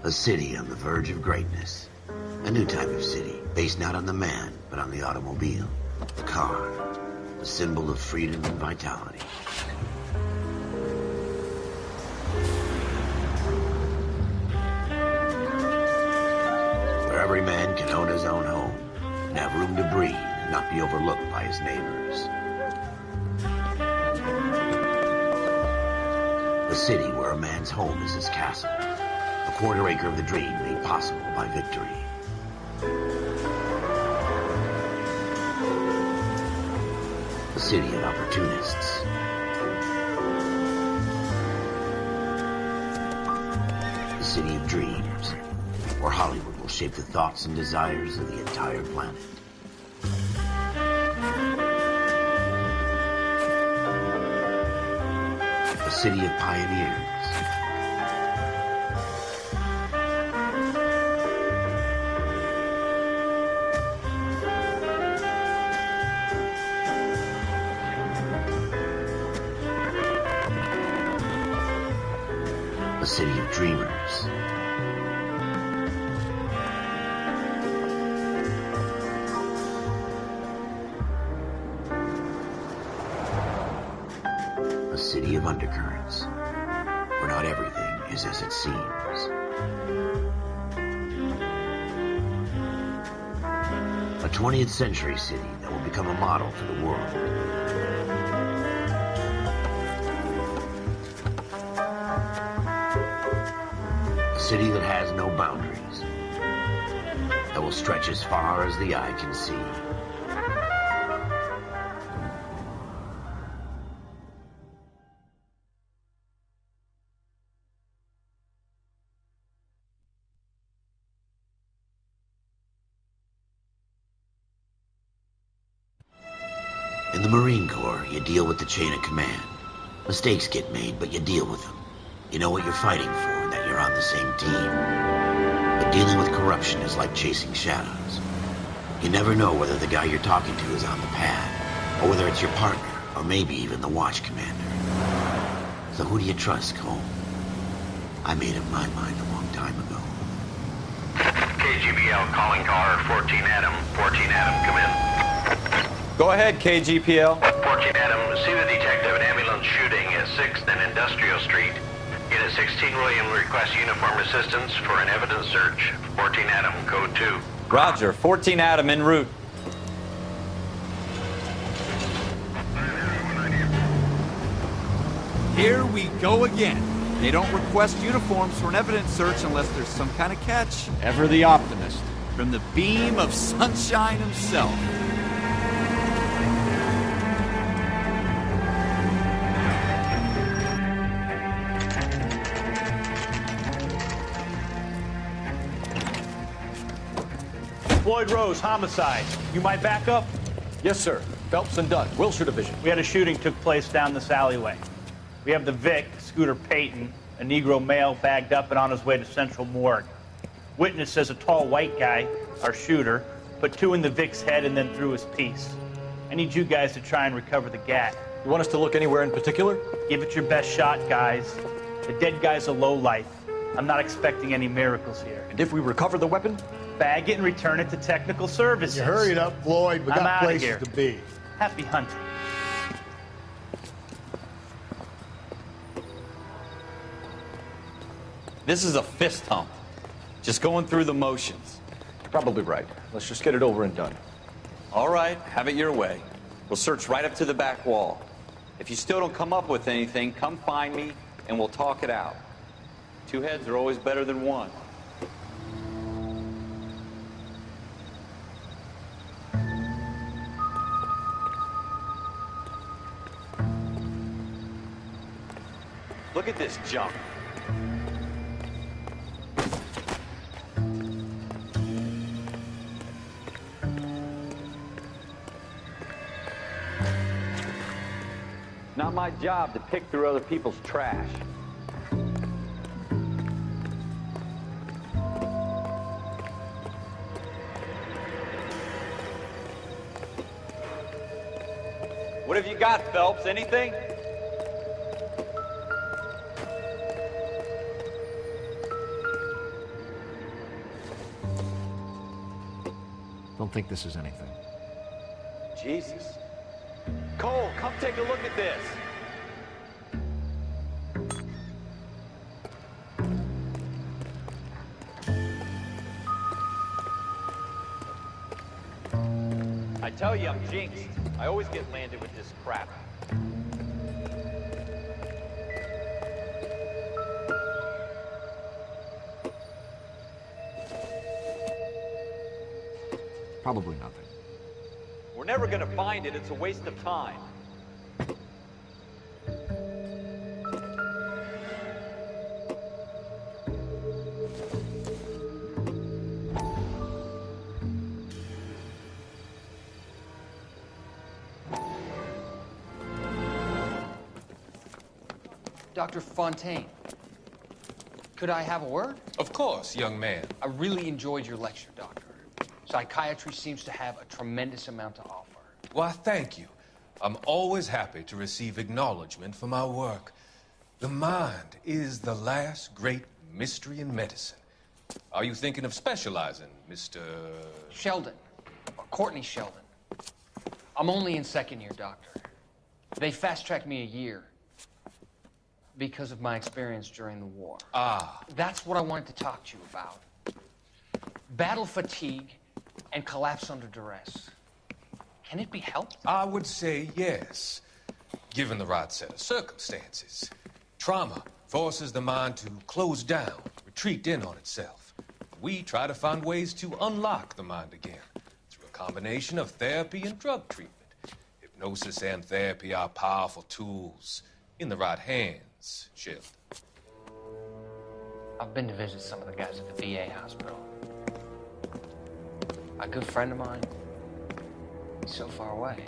A city on the verge of greatness. A new type of city, based not on the man, but on the automobile. The car. The symbol of freedom and vitality. Where every man can own his own home, and have room to breathe, and not be overlooked by his neighbors. A city where a man's home is his castle. A quarter acre of the dream made possible by victory. A city of opportunists. A city of dreams, where Hollywood will shape the thoughts and desires of the entire planet. A city of pioneers. A city of dreamers. A city of undercurrents, where not everything is as it seems. A 20th century city that will become a model for the world. A city that has no boundaries, that will stretch as far as the eye can see. In the Marine Corps, you deal with the chain of command. Mistakes get made, but you deal with them. You know what you're fighting for, and that you're on the same team. But dealing with corruption is like chasing shadows. You never know whether the guy you're talking to is on the pad, or whether it's your partner, or maybe even the watch commander. So who do you trust, Cole? I made up my mind a long time ago. KGBL calling car 14 Adam. 14 Adam, come in. Go ahead, KGPL. 14 Adam, see the detective in ambulance shooting at 6th and Industrial Street. Unit 16 William requests uniform assistance for an evidence search. 14 Adam, code 2. Roger, 14 Adam en route. Here we go again. They don't request uniforms for an evidence search unless there's some kind of catch. Ever the optimist. From the beam of sunshine himself. Floyd Rose, homicide. You might back up? Yes, sir. Phelps and Dunn, Wilshire Division. We had a shooting took place down this alleyway. We have the Vic, Scooter Payton, a Negro male bagged up and on his way to Central Morgue. Witness says a tall white guy, our shooter, put 2 in the Vic's head and then threw his piece. I need you guys to try and recover the gat. You want us to look anywhere in particular? Give it your best shot, guys. The dead guy's a lowlife. I'm not expecting any miracles here. And if we recover the weapon? Bag it and return it to technical services. You hurry it up, Floyd. We I'm got outta places here. to be. Happy hunting. This is a fist hump. Just going through the motions. You're probably right. Let's just get it over and done. All right, have it your way. We'll search right up to the back wall. If you still don't come up with anything, come find me and we'll talk it out. Two heads are always better than one. Look at this junk. Not my job to pick through other people's trash. What have you got, Phelps? Anything? Don't think this is anything. Jesus. Cole, come take a look at this. I tell you, I'm jinxed. I always get landed with this crap. Probably nothing. We're never gonna find it. It's a waste of time. Dr. Fontaine, could I have a word? Of course, young man. I really enjoyed your lecture, Doctor. Psychiatry seems to have a tremendous amount to offer. Why, thank you. I'm always happy to receive acknowledgement for my work. The mind is the last great mystery in medicine. Are you thinking of specializing, Mr. Sheldon, or Courtney Sheldon. I'm only in second year, Doctor. They fast-tracked me a year because of my experience during the war. Ah. That's what I wanted to talk to you about. Battle fatigue and collapse under duress. Can it be helped? I would say yes, given the right set of circumstances. Trauma forces the mind to close down, retreat in on itself. We try to find ways to unlock the mind again through a combination of therapy and drug treatment. Hypnosis and therapy are powerful tools in the right hands, Sheldon. I've been to visit some of the guys at the VA hospital. A good friend of mine, he's so far away.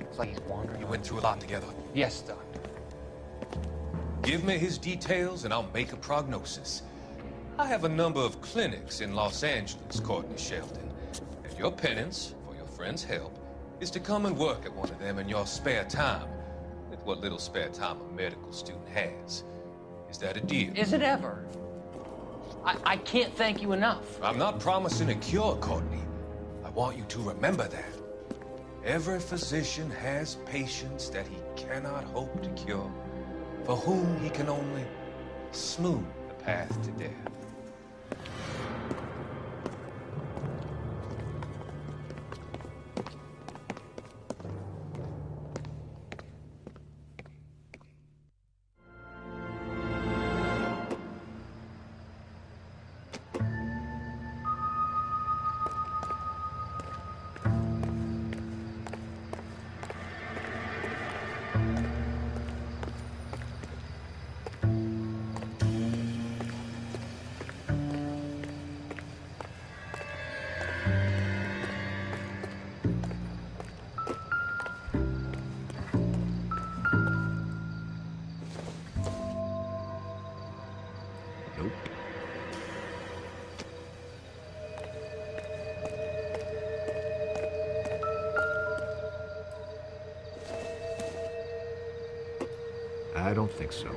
It's like he's wandering. You went through a lot together. Yes, Doctor. Give me his details and I'll make a prognosis. I have a number of clinics in Los Angeles, Courtney Sheldon. And your penance, for your friend's help, is to come and work at one of them in your spare time. With what little spare time a medical student has. Is that a deal? Is it ever? I can't thank you enough. I'm not promising a cure, Courtney. I want you to remember that. Every physician has patients that he cannot hope to cure, for whom he can only smooth the path to death. Nope. I don't think so.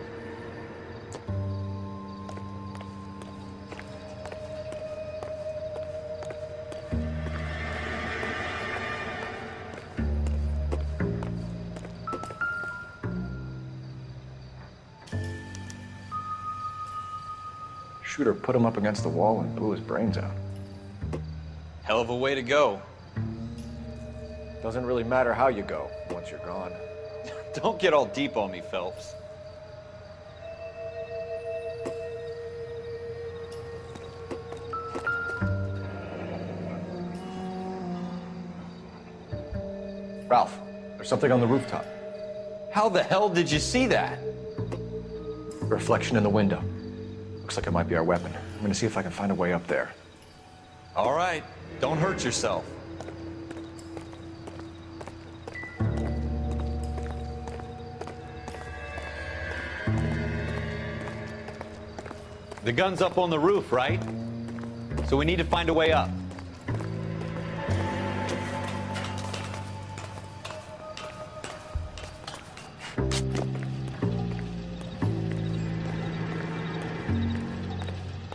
Shooter put him up against the wall and blew his brains out. Hell of a way to go. Doesn't really matter how you go once you're gone. Don't get all deep on me, Phelps. Ralph, there's something on the rooftop. How the hell did you see that? Reflection in the window. Looks like it might be our weapon. I'm gonna see if I can find a way up there. All right, don't hurt yourself. The gun's up on the roof, right? So we need to find a way up.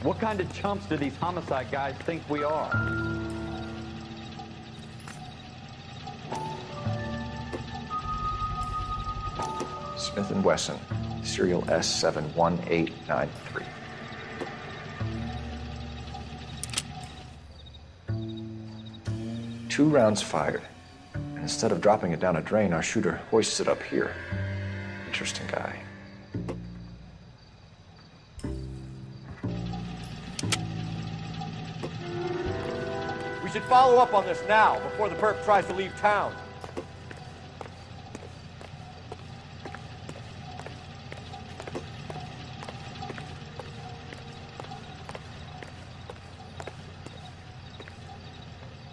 What kind of chumps do these homicide guys think we are? Smith & Wesson, serial S71893. Two rounds fired. And instead of dropping it down a drain, our shooter hoists it up here. Interesting guy. We should follow up on this now, before the perp tries to leave town.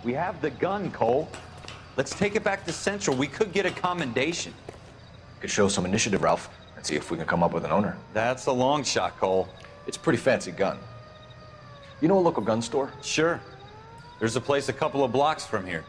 We have the gun, Cole. Let's take it back to Central. We could get a commendation. Could show some initiative, Ralph, and see if we can come up with an owner. That's a long shot, Cole. It's a pretty fancy gun. You know a local gun store? Sure. There's a place a couple of blocks from here.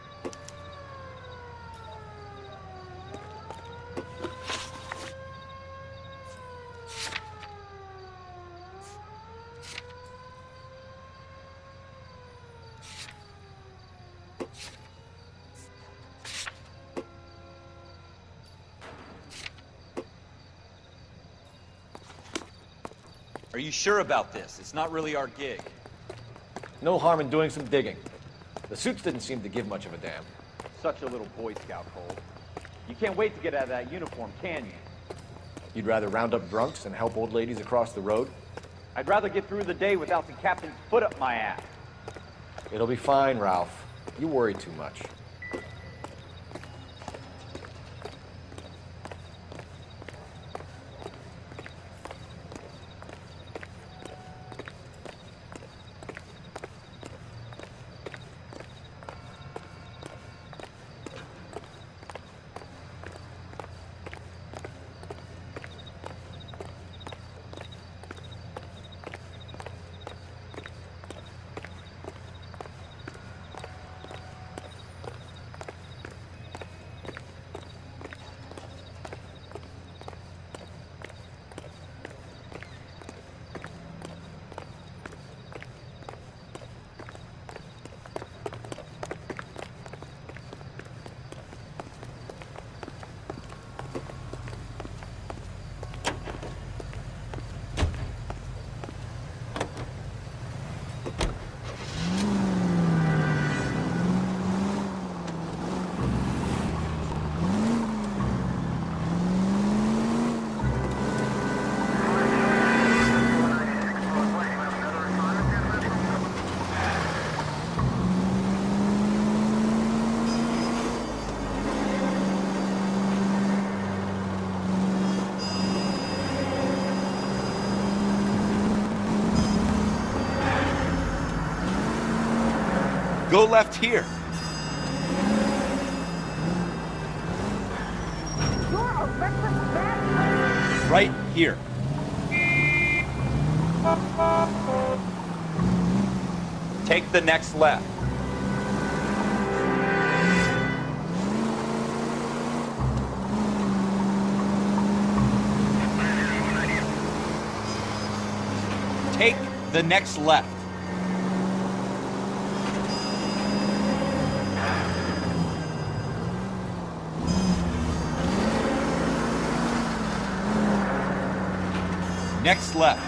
Are you sure about this? It's not really our gig. No harm in doing some digging. The suits didn't seem to give much of a damn. Such a little Boy Scout, Cole. You can't wait to get out of that uniform, can you? You'd rather round up drunks than help old ladies across the road? I'd rather get through the day without the captain's foot up my ass. It'll be fine, Ralph. You worry too much. Go left here. You're a reckless bastard! Right here. Take the next left. Take the next left. Next left.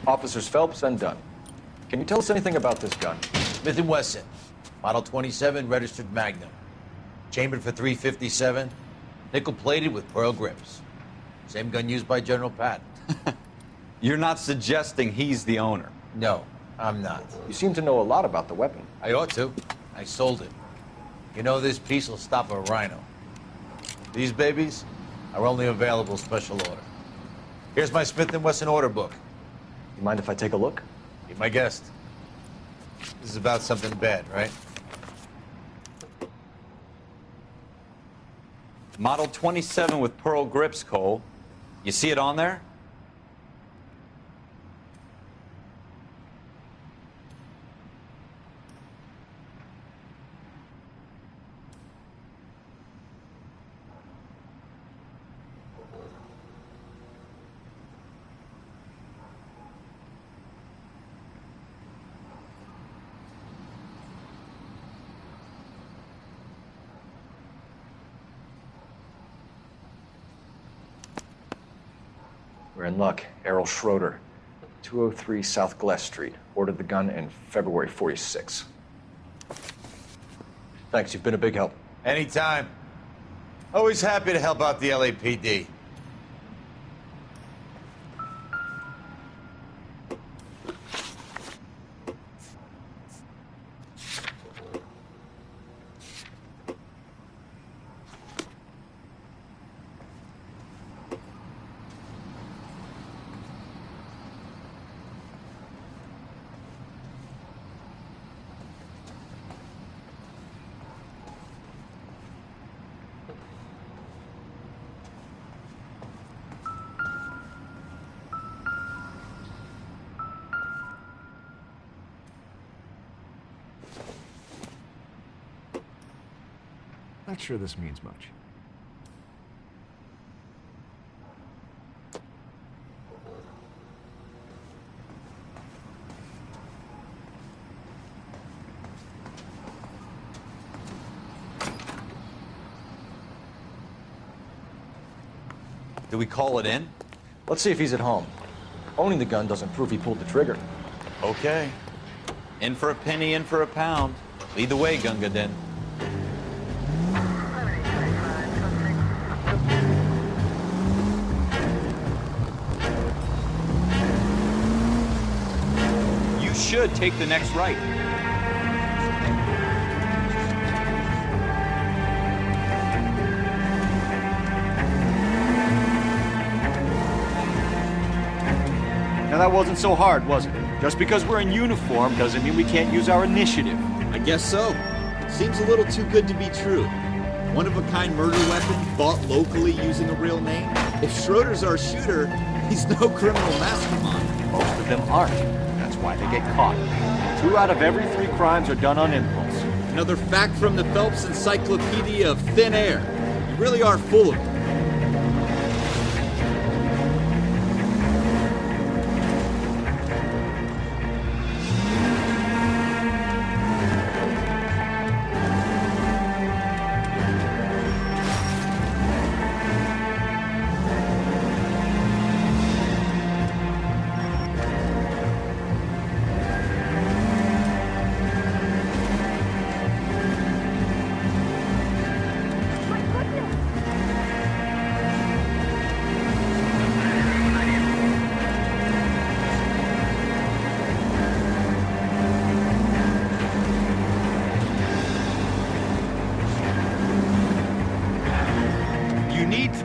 Officers Phelps and Dunn. Can you tell us anything about this gun? Smith & Wesson, Model 27, registered Magnum. Chambered for .357, nickel-plated with pearl grips. Same gun used by General Patton. You're not suggesting he's the owner? No, I'm not. You seem to know a lot about the weapon. I ought to. I sold it. You know, this piece will stop a rhino. These babies are only available special order. Here's my Smith & Wesson order book. You mind if I take a look? Be my guest. This is about something bad, right? Model 27 with pearl grips, Cole. You see it on there? We're in luck. Errol Schroeder, 203 South Glass Street. Ordered the gun in February '46. Thanks, you've been a big help. Anytime. Always happy to help out the LAPD. Not sure this means much. Do we call it in? Let's see if he's at home. Owning the gun doesn't prove he pulled the trigger. Okay. In for a penny, in for a pound. Lead the way, Gunga Din. You should take the next right. Now that wasn't so hard, was it? Just because we're in uniform doesn't mean we can't use our initiative. I guess so. Seems a little too good to be true. One-of-a-kind murder weapon bought locally using a real name? If Schroeder's our shooter, he's no criminal mastermind. Most of them aren't. That's why they get caught. 2 out of every 3 crimes are done on impulse. Another fact from the Phelps Encyclopedia of Thin Air. You really are full of it.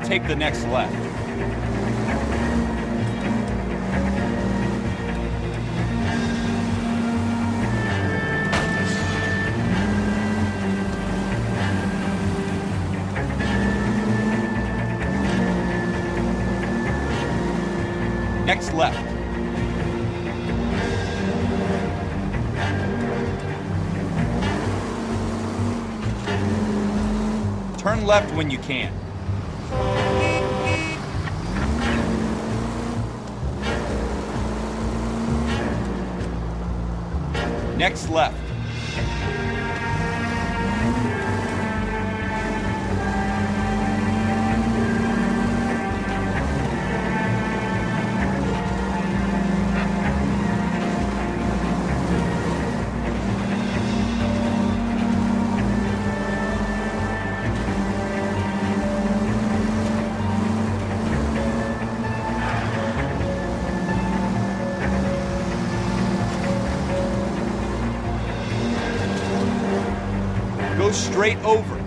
Take the next left. Next left. Turn left when you can. Next left. straight over.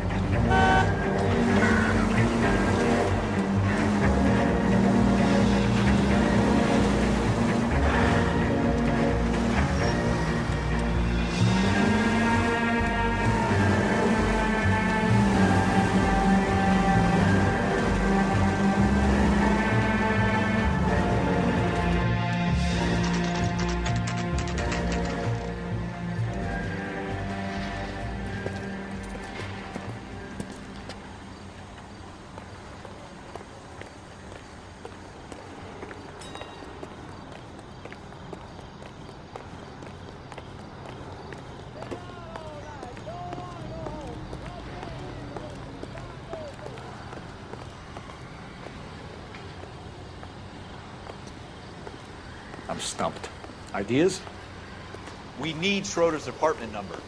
I'm stumped. Ideas? We need Schroeder's apartment number.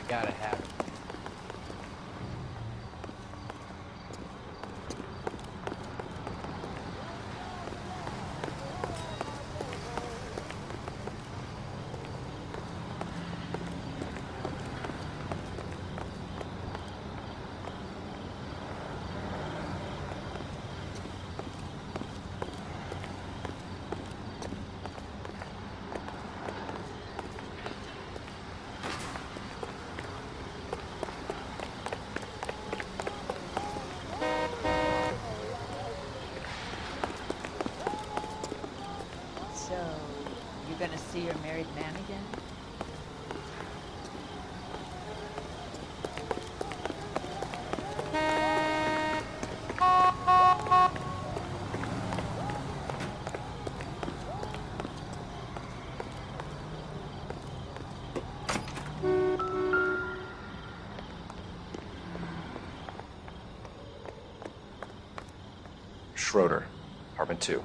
Gotta have it. So, you gonna see your married man again? Schroeder, apartment 2.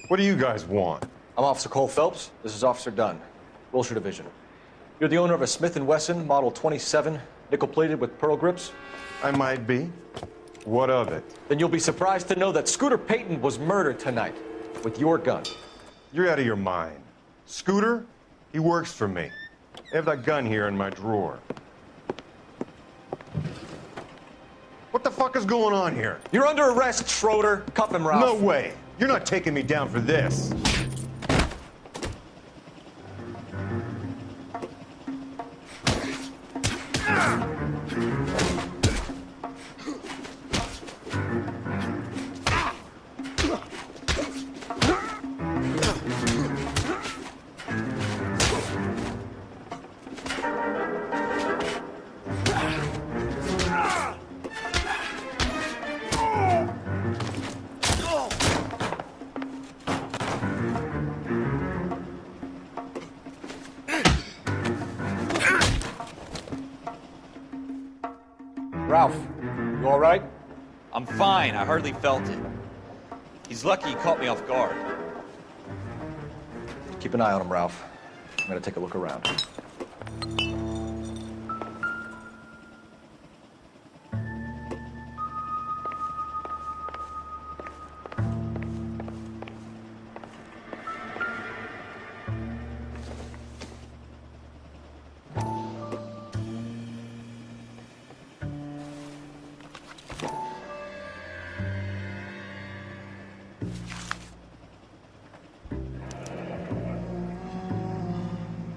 What do you guys want? I'm Officer Cole Phelps. This is Officer Dunn, Wilshire Division. You're the owner of a Smith & Wesson Model 27, nickel-plated with pearl grips? I might be. What of it? Then you'll be surprised to know that Scooter Payton was murdered tonight with your gun. You're out of your mind. Scooter? He works for me. I have that gun here in my drawer. What the fuck is going on here? You're under arrest, Schroeder. Cuff him, Ralph. No way. You're not taking me down for this. Ralph, you all right? I'm fine. I hardly felt it. He's lucky he caught me off guard. Keep an eye on him, Ralph. I'm gonna take a look around.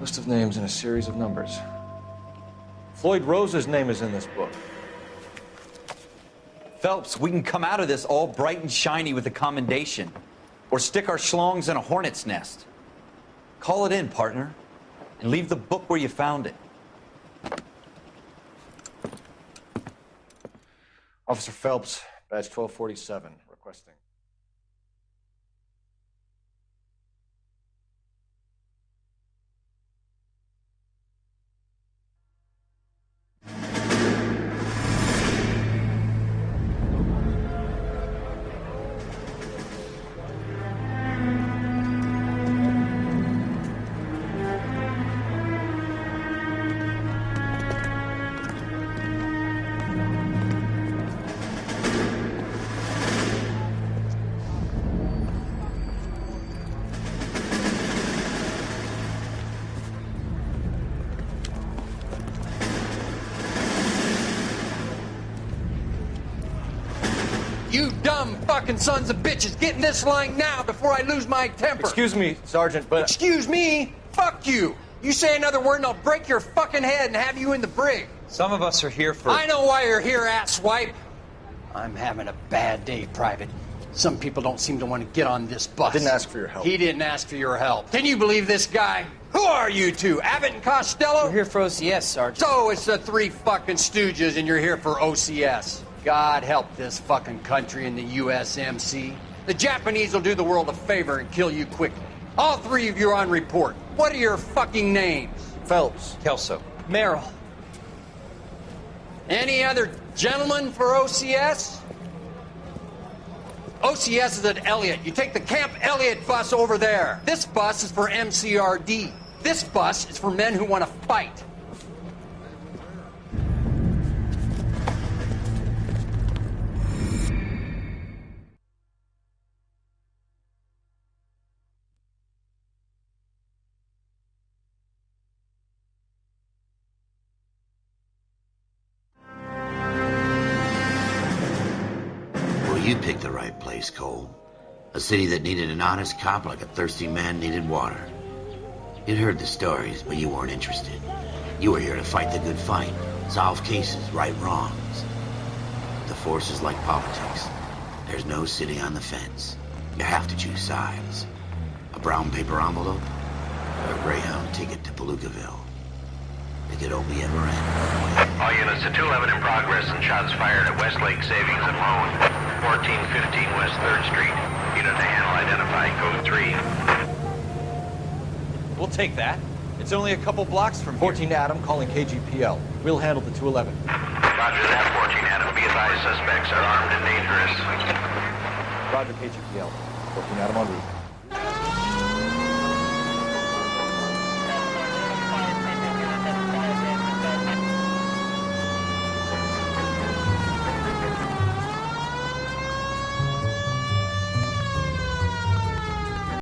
host of names and a series of numbers. Floyd Rose's name is in this book. Phelps, we can come out of this all bright and shiny with a commendation. Or stick our schlongs in a hornet's nest. Call it in, partner. And leave the book where you found it. Officer Phelps, badge 1247, requesting. You dumb fucking sons of bitches, get in this line now before I lose my temper. Excuse me, Sergeant, but... Excuse me? Fuck you. You say another word and I'll break your fucking head and have you in the brig. Some of us are here for... I know why you're here, asswipe. I'm having a bad day, Private. Some people don't seem to want to get on this bus. I didn't ask for your help. He didn't ask for your help. Can you believe this guy? Who are you two? Abbott and Costello? We're here for OCS, Sergeant. So it's the three fucking stooges and you're here for OCS. God help this fucking country and the USMC. The Japanese will do the world a favor and kill you quickly. All three of you are on report. What are your fucking names? Phelps. Kelso. Merrill. Any other gentlemen for OCS? OCS is at Elliott. You take the Camp Elliott bus over there. This bus is for MCRD. This bus is for men who want to fight. You picked the right place, Cole. A city that needed an honest cop like a thirsty man needed water. You'd heard the stories, but you weren't interested. You were here to fight the good fight, solve cases, right wrongs. The force is like politics. There's no sitting on the fence. You have to choose sides. A brown paper envelope, or a Greyhound ticket to Palookaville. It could only ever end. All units to 211 in progress and shots fired at Westlake Savings and Loan. 1415 West 3rd Street. Unit to handle identified. Code 3. We'll take that. It's only a couple blocks from here. 14 Adam calling KGPL. We'll handle the 211. Roger that, 14 Adam. Be advised, suspects are armed and dangerous. Roger, KGPL. 14 Adam en route.